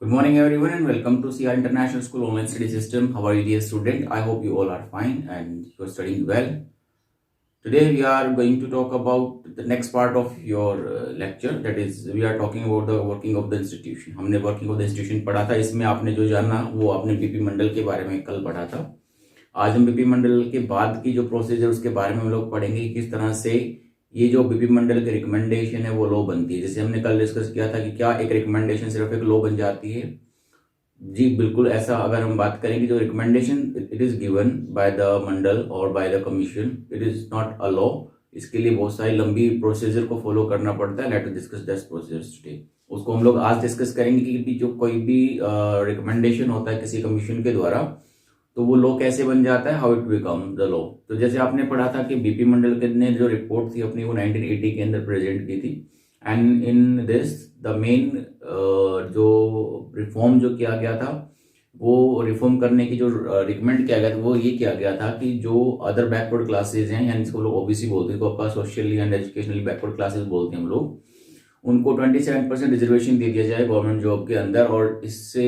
Good morning, everyone, and welcome to CR International School Online Study System. How are you, dear student? I hope you all are fine and you are studying well. Today, we are going to talk about the next part of your lecture. That is, we are talking about the working of the institution. हमने working of the institution पढ़ा था. इसमें आपने जो जाना वो आपने BP मंडल के बारे में कल पढ़ा था. आज हम बीपी मंडल के बाद की जो प्रोसीजर उसके बारे में हम लोग पढ़ेंगे, किस तरह से ये जो बीपी मंडल की रिकमेंडेशन है वो लॉ बनती है. जैसे हमने कल डिस्कस किया था कि क्या एक रिकमेंडेशन सिर्फ एक लॉ बन जाती है. जी बिल्कुल ऐसा. अगर हम बात करेंगे जो recommendation it is given by the Mandal और by the commission, it is not a law. इसके लिए बहुत सारी लंबी प्रोसीजर को फॉलो करना पड़ता है. Let us discuss that procedures today. उसको हम लोग आज डिस्कस करेंगे कि जो कोई भी रिकमेंडेशन होता है किसी कमीशन के द्वारा, तो वो लॉ कैसे बन जाता है, how it become the law. तो जैसे आपने पढ़ा था कि बीपी मंडल ने जो रिपोर्ट थी अपनी वो 1980 के अंदर प्रेजेंट की थी. And in this the main जो रिफॉर्म जो किया गया था, वो रिफॉर्म करने की जो रिकमेंड किया गया था वो ये किया गया था कि जो अदर बैकवर्ड क्लासेज हैं, यानी इसको लोग ओबीसी बोलते हैं, तो आपका socially and educationally backward classes बोलते हैं हम लोग, उनको 27% रिजर्वेशन दे दिया जाए गवर्नमेंट जॉब के अंदर. और इससे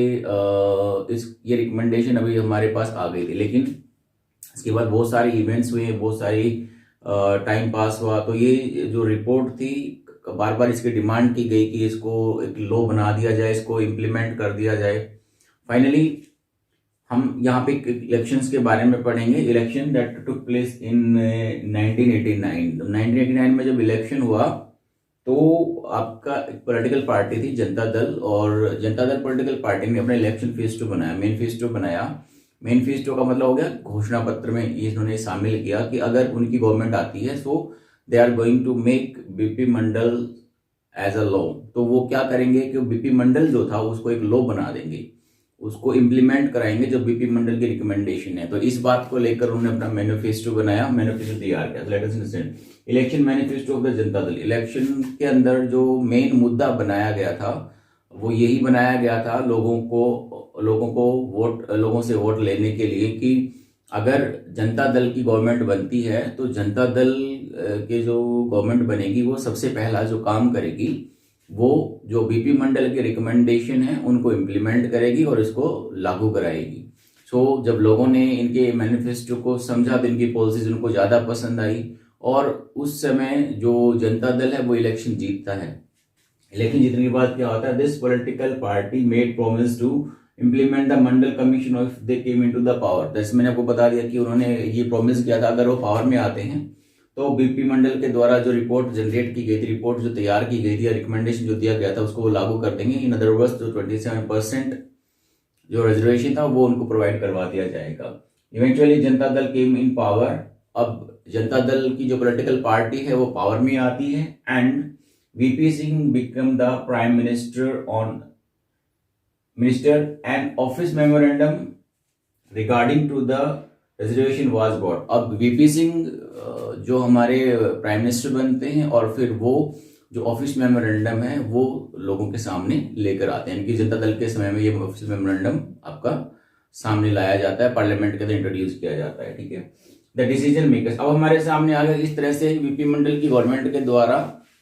ये रिकमेंडेशन अभी हमारे पास आ गई थी. लेकिन इसके बाद बहुत सारे इवेंट्स हुए, बहुत सारी टाइम पास हुआ, तो ये जो रिपोर्ट थी बार बार इसकी डिमांड की गई कि इसको एक लॉ बना दिया जाए, इसको इम्प्लीमेंट कर दिया जाए. फाइनली हम यहाँ पे इलेक्शंस के बारे में पढ़ेंगे. Election that took place in 1989 में जब इलेक्शन हुआ तो आपका एक पॉलिटिकल पार्टी थी जनता दल, और जनता दल पॉलिटिकल पार्टी ने अपना इलेक्शन फेस्टो बनाया, मैनिफेस्टो बनाया. मैनिफेस्टो का मतलब हो गया घोषणा पत्र में इन्होंने शामिल किया कि अगर उनकी गवर्नमेंट आती है so they are going to make BP Mandal as a law. तो वो क्या करेंगे कि बीपी मंडल जो था उसको एक लॉ बना देंगे, उसको इम्प्लीमेंट कराएंगे जो बीपी मंडल की रिकमेंडेशन है. तो इस बात को लेकर उन्होंने अपना मैनिफेस्टो बनाया, मैनिफेस्टो तैयार किया. Let us understand election manifesto of the Janata Dal. Election के अंदर जो मेन मुद्दा बनाया गया था वो यही बनाया गया था लोगों से वोट लेने के लिए कि अगर जनता दल की गवर्नमेंट बनती है तो जनता दल के जो गवर्नमेंट बनेगी वो सबसे पहला जो काम करेगी वो जो बीपी मंडल के रिकमेंडेशन है उनको इम्प्लीमेंट करेगी और इसको लागू कराएगी. सो जब लोगों ने इनके मैनिफेस्टो को समझा तो इनकी पॉलिसीज उनको ज़्यादा पसंद आई, और उस समय जो जनता दल है वो इलेक्शन जीतता है. इलेक्शन जीतने के बाद क्या होता है, this political party made promise to implement the Mandal commission if they came into the power. जैसे मैंने आपको बता दिया कि उन्होंने ये प्रॉमिस किया था अगर वो पावर में आते हैं तो बीपी मंडल के द्वारा जो रिपोर्ट जनरेट की गई थी, रिपोर्ट जो तैयार की गई थी या रिकमेंडेशन जो दिया गया था उसको वो लागू कर देंगे. इन अदर वर्ड्स जो 27% जो रिजर्वेशन था वो उनको प्रोवाइड करवा दिया जाएगा. इवेंचुअली जनता दल केम इन पावर. अब जनता दल की जो पॉलिटिकल पार्टी है वो पावर में आती है and VP Singh become the prime minister and office memorandum regarding to the reservation was brought. अब वीपी सिंह जो हमारे प्राइम मिनिस्टर बनते हैं और फिर वो जो ऑफिस मेमोरेंडम है वो लोगों के सामने लेकर आते हैं. इनकी जनता दल के समय में ये ऑफिस मेमोरेंडम आपका सामने लाया जाता है, पार्लियामेंट के अंदर इंट्रोड्यूस किया जाता है. ठीक है, द डिसीजन मेकर्स. अब हमारे सामने आ गया इस तरह से वीपी मंडल की गवर्नमेंट के द्वारा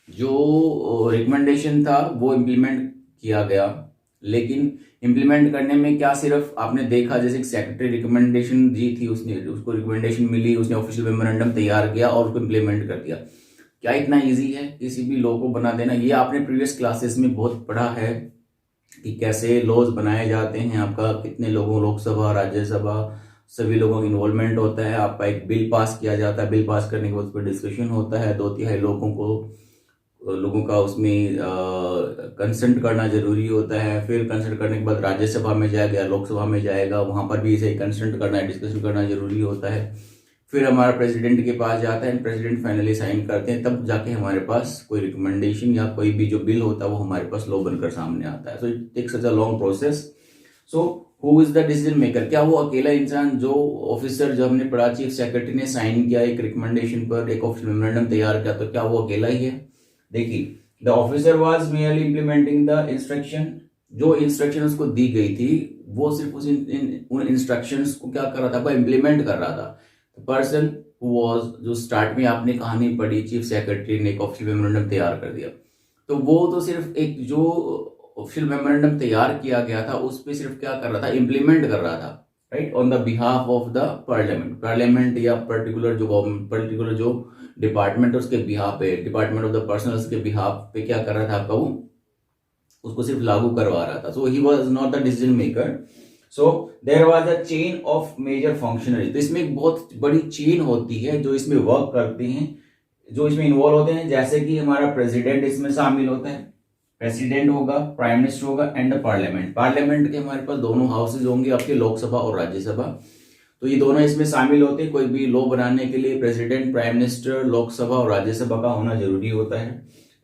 जो रिकमेंडेशन था वो इम्प्लीमेंट किया गया. लेकिन इम्प्लीमेंट करने में क्या सिर्फ आपने देखा जैसे एक सेक्रेटरी रिकमेंडेशन दी थी, उसको रिकमेंडेशन मिली, उसने ऑफिशियल मेमोरेंडम तैयार किया और उसको इम्प्लीमेंट कर दिया. क्या इतना इजी है किसी भी लॉ को बना देना? ये आपने प्रीवियस क्लासेस में बहुत पढ़ा है कि कैसे लॉज बनाए जाते हैं, आपका कितने लोगों, लोकसभा राज्यसभा सभी लोगों का इन्वॉल्वमेंट होता है. आपका एक बिल पास किया जाता है, बिल पास करने के बाद उस पर डिस्कशन होता है, 2/3 लोगों का उसमें कंसेंट करना जरूरी होता है. फिर कंसेंट करने के बाद राज्यसभा में जाएगा, लोकसभा में जाएगा, वहां पर भी इसे कंसेंट करना है, डिस्कशन करना जरूरी होता है. फिर हमारा प्रेसिडेंट के पास जाता है, प्रेसिडेंट फाइनली साइन करते हैं, तब जाके हमारे पास कोई रिकमेंडेशन या कोई भी जो बिल होता है वो हमारे पास लॉ बनकर सामने आता है. So it takes such a long process. So who is the decision maker? क्या वो अकेला इंसान जो ऑफिसर जो हमने पढ़ा चीफ सेक्रेटरी ने साइन किया एक रिकमेंडेशन पर, एक ऑफिशियल मेमोरेंडम तैयार किया, तो क्या वो अकेला ही है? देखिए, the officer was merely implementing the instruction. जो इंस्ट्रक्शन उसको दी गई थी वो सिर्फ उन इंस्ट्रक्शंस को क्या कर रहा था, वो इम्प्लीमेंट कर रहा था. पर्सन हु वाज, जो स्टार्ट में आपने कहानी पढ़ी, चीफ सेक्रेटरी ने एक ऑफिशियल मेमोरेंडम तैयार कर दिया, तो वो तो सिर्फ एक जो ऑफिशियल मेमोरेंडम तैयार किया गया था उस पे सिर्फ क्या कर रहा था, इम्प्लीमेंट कर रहा था, right, on the behalf of the parliament या पर्टिकुलर जो गवर्नमेंट, पर्टिकुलर जो डिपार्टमेंट है उसके बिहाफ पे, डिपार्टमेंट ऑफ द पर्सनल्स के बिहाफ पे क्या कर रहा था आपका, वो उसको सिर्फ लागू करवा रहा था. So he was not the decision maker. So there was a chain of major functionary. तो इसमें एक बहुत बड़ी चेन होती है जो इसमें वर्क करते हैं, जो इसमें इन्वॉल्व होते हैं. जैसे कि हमारा प्रेसिडेंट इसमें शामिल होता है, प्रेसिडेंट होगा, प्राइम मिनिस्टर होगा एंड पार्लियामेंट. पार्लियामेंट के हमारे पास दोनों हाउसेज होंगे आपके, लोकसभा और राज्यसभा. तो ये दोनों इसमें शामिल होते हैं. कोई भी लॉ बनाने के लिए प्रेसिडेंट, प्राइम मिनिस्टर, लोकसभा और राज्यसभा का होना जरूरी होता है.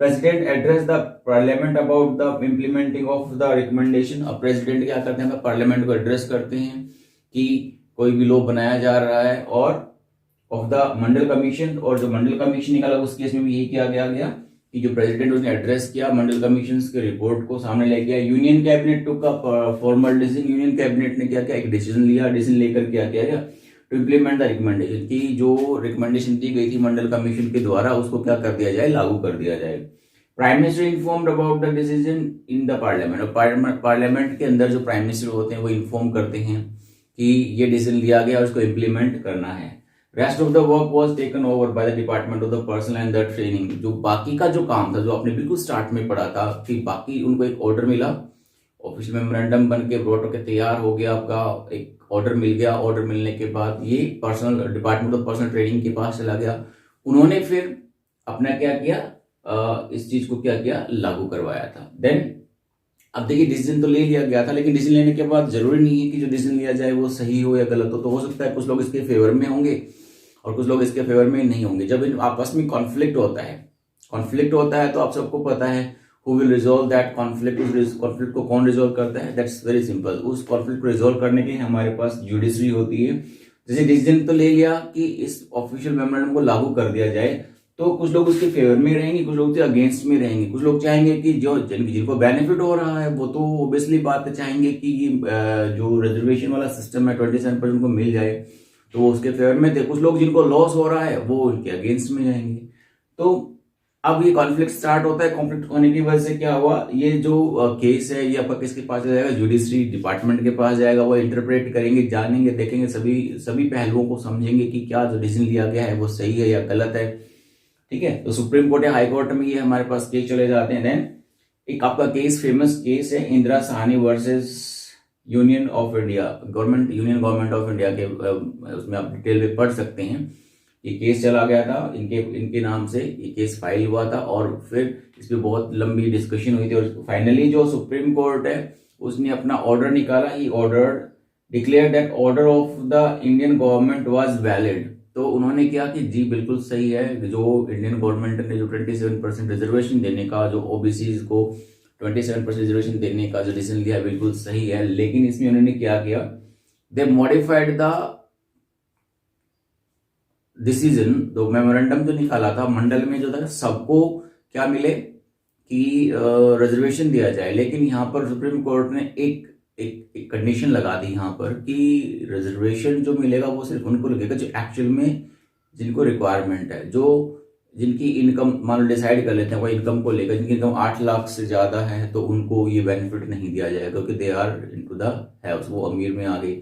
President address the parliament about the implementing of the recommendation. अब प्रेसिडेंट क्या करते हैं, पार्लियामेंट को एड्रेस करते हैं कि कोई भी लॉ बनाया जा रहा है, और ऑफ द मंडल कमीशन. और जो मंडल कमीशन निकाला उस केस में भी यही किया गया कि जो प्रेसिडेंट उसने एड्रेस किया मंडल कमीशन के रिपोर्ट को सामने लेके आया. यूनियन कैबिनेट टू का फॉर्मल डिसीजन. यूनियन कैबिनेट ने क्या किया, एक डिसीजन लिया. डिसीजन लेकर क्या किया गया, टू इम्प्लीमेंट द रिकमेंडेशन, की जो रिकमेंडेशन दी गई थी मंडल कमीशन के द्वारा उसको क्या कर दिया जाए, लागू कर दिया जाए. Prime minister informed about the decision in the parliament. और पार्लियामेंट के अंदर जो प्राइम मिनिस्टर होते हैं वो इन्फॉर्म करते हैं कि ये डिसीजन लिया गया और उसको इम्प्लीमेंट करना है. Rest of the work was taken over by the department of the personal and the training. जो बाकी का जो काम था, जो आपने बिल्कुल स्टार्ट में पढ़ा था कि बाकी उनको एक ऑर्डर मिला, ऑफिशियल मेमोरेंडम बन के ब्रॉट होकर तैयार हो गया, आपका एक ऑर्डर मिल गया. ऑर्डर मिलने के बाद ये personal department of personal training के पास चला गया. उन्होंने फिर अपना क्या किया, इस चीज को क्या किया, लागू करवाया था. देन अब देखिए डिसीजन तो ले लिया गया था, लेकिन डिसीजन लेने के बाद जरूरी नहीं है कि जो डिसीजन लिया जाए वो सही हो या गलत हो. तो हो सकता है कुछ लोग इसके फेवर में होंगे और कुछ लोग इसके फेवर में नहीं होंगे. जब इन आपस में कॉन्फ्लिक्ट होता है तो आप सबको पता है who will resolve that conflict. Conflict को कौन रिजॉल्व करता है, दैट्स वेरी सिंपल. उस कॉन्फ्लिक्ट को रिजॉल्व करने के लिए हमारे पास जुडिशरी होती है. जैसे डिसीजन तो ले लिया कि इस ऑफिशियल मेमोरेंडम को लागू कर दिया जाए, तो कुछ लोग उसके फेवर में रहेंगे, कुछ लोग अगेंस्ट में रहेंगे. कुछ लोग चाहेंगे कि जो जिनको बेनिफिट हो रहा है वो तो ऑब्वियसली बात है, चाहेंगे कि जो रिजर्वेशन वाला सिस्टम है 27% को मिल जाए, तो वो उसके फेवर में थे. कुछ लोग जिनको लॉस हो रहा है वो उनके अगेंस्ट में जाएंगे. तो अब ये कॉन्फ्लिक्ट स्टार्ट होता है. कॉन्फ्लिक्ट होने की वजह से क्या हुआ, ये जो केस है ये आपका किसके पास जाएगा, जुडिशरी डिपार्टमेंट के पास जाएगा. वो इंटरप्रेट करेंगे, जानेंगे, देखेंगे, सभी पहलुओं को समझेंगे कि क्या जो डिसीजन लिया गया है वो सही है या गलत है. ठीक है, तो सुप्रीम कोर्ट या हाई कोर्ट में ये हमारे पास केस चले जाते हैं. देन एक आपका केस, फेमस केस है Indira Sahni versus union of India, union government of India के, उसमें आप डिटेल में पढ़ सकते हैं. ये केस चला गया था इनके नाम से, ये केस फाइल हुआ था और फिर इस पर बहुत लंबी डिस्कशन हुई थी. और फाइनली जो सुप्रीम कोर्ट है उसने अपना ऑर्डर निकाला. He order declare that order of the Indian government was valid. तो उन्होंने क्या कि जी बिल्कुल सही है, जो इंडियन गवर्नमेंट ने जो 27% रिजर्वेशन देने का, जो ओबीसी को 27% रिजर्वेशन देने का जो डिसीजन लिया बिल्कुल सही है. लेकिन इसमें उन्होंने क्या किया, दे मॉडिफाइड द डिसीजन. तो मेमोरेंडम जो निकाला था मंडल में जो था सबको क्या मिले कि रिजर्वेशन दिया जाए, लेकिन यहाँ पर सुप्रीम कोर्ट ने एक कंडीशन लगा दी यहाँ पर कि रिजर्वेशन जो मिलेगा वो सिर्फ उनको लगेगा जो एक्चुअल में जिनको रिक्वायरमेंट है, जो जिनकी इनकम मान लो डिसाइड कर लेते हैं वो इनकम को लेकर, जिनकी इनकम 8 लाख से ज्यादा है तो उनको ये बेनिफिट नहीं दिया जाएगा क्योंकि they are into the haves, वो अमीर में आ गई.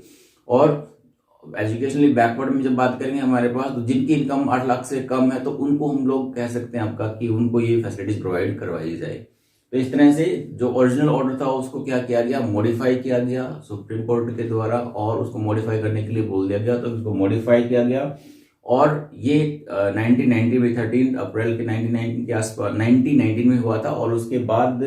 और एजुकेशनली बैकवर्ड में जब बात करेंगे हमारे पास, तो जिनकी इनकम 8 लाख से कम है तो उनको हम लोग कह सकते हैं आपका कि उनको ये फैसिलिटीज प्रोवाइड करवाई जाए. तो इस तरह से जो ओरिजिनल ऑर्डर था उसको क्या किया गया, मॉडिफाई किया गया सुप्रीम कोर्ट के द्वारा, और उसको मॉडिफाई करने के लिए बोल दिया गया तो उसको मॉडिफाई किया गया. और ये 1990 में 13 अप्रैल के 1990 के आसपास 1919 में हुआ था. और उसके बाद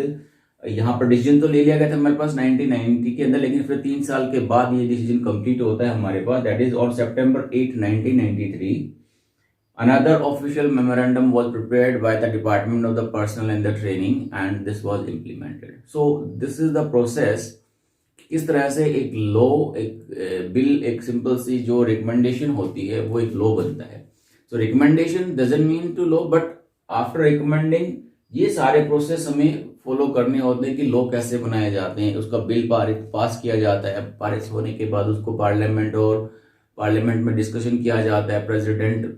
यहाँ पर डिसीजन तो ले लिया गया था हमारे पास 1990 के अंदर, लेकिन फिर 3 साल के बाद ये डिसीजन कंप्लीट होता है हमारे पास, that is on September 8, 1993. Another official memorandum was prepared by the Department of the Personnel and the Training and this was implemented. So this is the process. किस तरह से एक लॉ, एक बिल, एक simple सी जो रिकमेंडेशन होती है वो एक लॉ बनता है. So recommendation doesn't mean to law, but after recommending ये सारे प्रोसेस हमें फॉलो करने होते हैं कि लॉ कैसे बनाए जाते हैं. उसका बिल पास किया जाता है, पारित होने के बाद उसको पार्लियामेंट में डिस्कशन किया जाता है, प्रेसिडेंट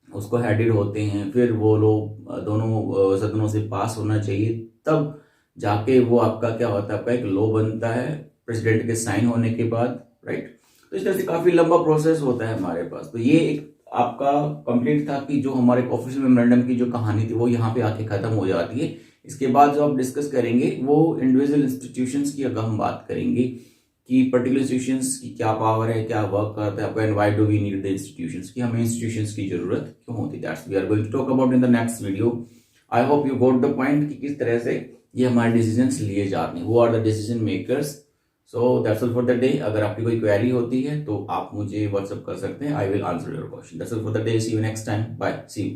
उसको हेडेड होते हैं, फिर वो लोग दोनों सदनों से पास होना चाहिए, तब जाके वो आपका क्या होता है, आपका एक लॉ बनता है प्रेसिडेंट के साइन होने के बाद, राइट। तो इस तरह से काफी लंबा प्रोसेस होता है हमारे पास। तो ये एक आपका कंप्लीट था कि जो हमारे ऑफिशियल मेमोरेंडम की जो कहानी थी वो यहाँ पे आके खत्म हो जाती है। इसके बाद जो आप डिस्कस करेंगे वो इंडिविजुअल इंस्टीट्यूशंस की अगर हम बात करेंगे कि पर्टिकुलर इंस्टीट्यूशंस की क्या पावर है, क्या वर्क करता है आपका, and why do we need the institutions, की हमें इंस्टीट्यूशंस की जरूरत क्यों होती है, that's we are going to talk about in the next video. I hope you got the point कि किस तरह से ये हमारे डिसीजंस लिए जाते हैं, वो are the decision makers. So that's all for the day. अगर आपकी कोई क्वेरी होती है तो आप मुझे व्हाट्सअप कर सकते हैं, I will answer your question. That's all for the day, see you next time, bye, see you.